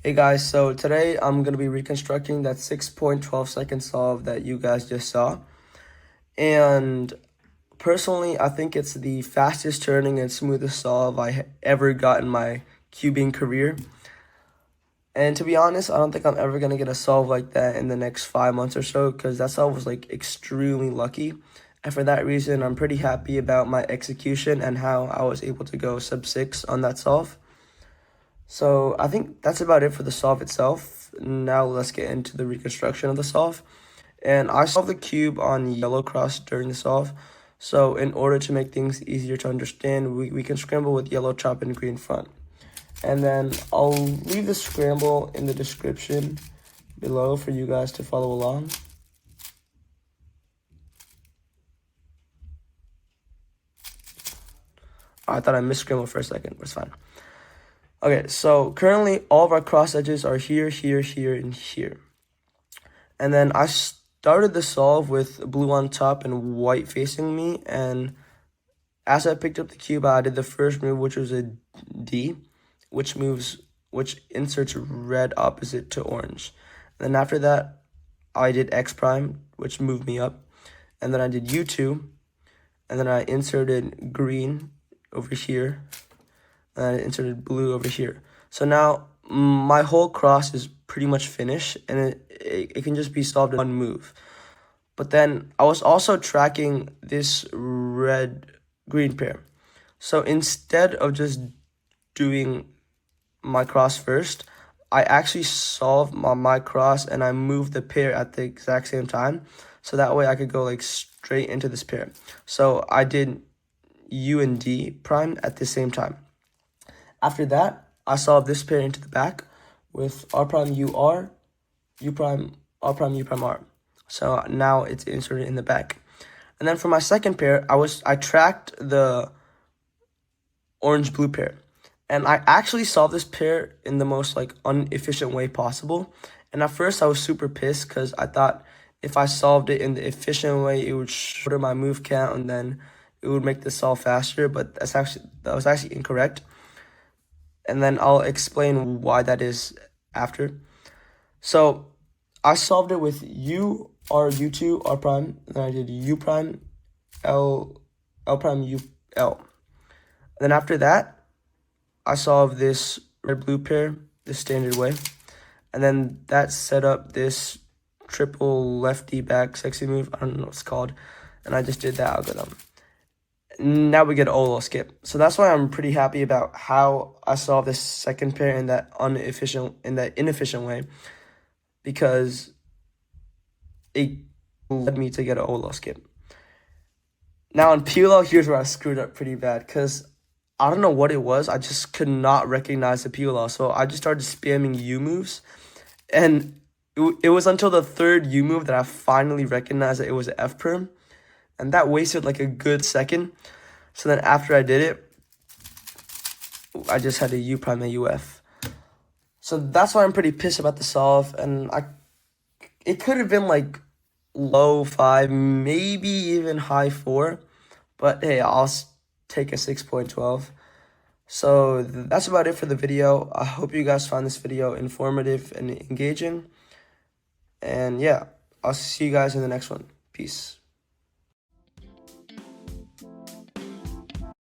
Hey guys, so today I'm going to be reconstructing that 6.12 second solve that you guys just saw. And personally, I think it's the fastest turning and smoothest solve I ever got in my cubing career. And to be honest, I don't think I'm ever going to get a solve like that in the next 5 months or so, because that solve was like extremely lucky. And for that reason, I'm pretty happy about my execution and how I was able to go sub 6 on that solve. So I think that's about it for the solve itself. Now let's get into the reconstruction of the solve. And I solved the cube on yellow cross during the solve. So in order to make things easier to understand, we can scramble with yellow top and green front. And then I'll leave the scramble in the description below for you guys to follow along. I thought I missed scramble for a second, but it's fine. Okay, so currently all of our cross edges are here, here, here, and here. And then I started the solve with blue on top and white facing me. And as I picked up the cube, I did the first move, which was a D, which inserts red opposite to orange. And then after that, I did X prime, which moved me up. And then I did U2, and then I inserted green over here. And I inserted blue over here. So now my whole cross is pretty much finished, and it can just be solved in one move. But then I was also tracking this red-green pair. So instead of just doing my cross first, I actually solved my cross and I moved the pair at the exact same time. So that way I could go like straight into this pair. So I did U and D prime at the same time. After that, I solved this pair into the back with R prime U R, U prime R prime U prime R. So now it's inserted in the back. And then for my second pair, I tracked the orange blue pair. And I actually solved this pair in the most like inefficient way possible. And at first I was super pissed because I thought if I solved it in the efficient way, it would shorten my move count and then it would make the solve faster, but that was actually incorrect. And then I'll explain why that is after. So I solved it with U, R, U2, R prime, and then I did U prime, L prime, U, L. And then after that, I solved this red-blue pair the standard way. And then that set up this triple lefty back sexy move. I don't know what it's called. And I just did that algorithm. Now we get Olo skip. So that's why I'm pretty happy about how I solved this second pair in that inefficient way, because it led me to get an Olo skip. Now in PLO, here's where I screwed up pretty bad, because I don't know what it was. I just could not recognize the PLO. So I just started spamming U moves. And it was until the third U move that I finally recognized that it was an F perm. And that wasted like a good second. So then after I did it, I just had a U prime and UF. So that's why I'm pretty pissed about the solve. And it could have been like low 5, maybe even high 4. But hey, I'll take a 6.12. So that's about it for the video. I hope you guys found this video informative and engaging. And yeah, I'll see you guys in the next one. Peace.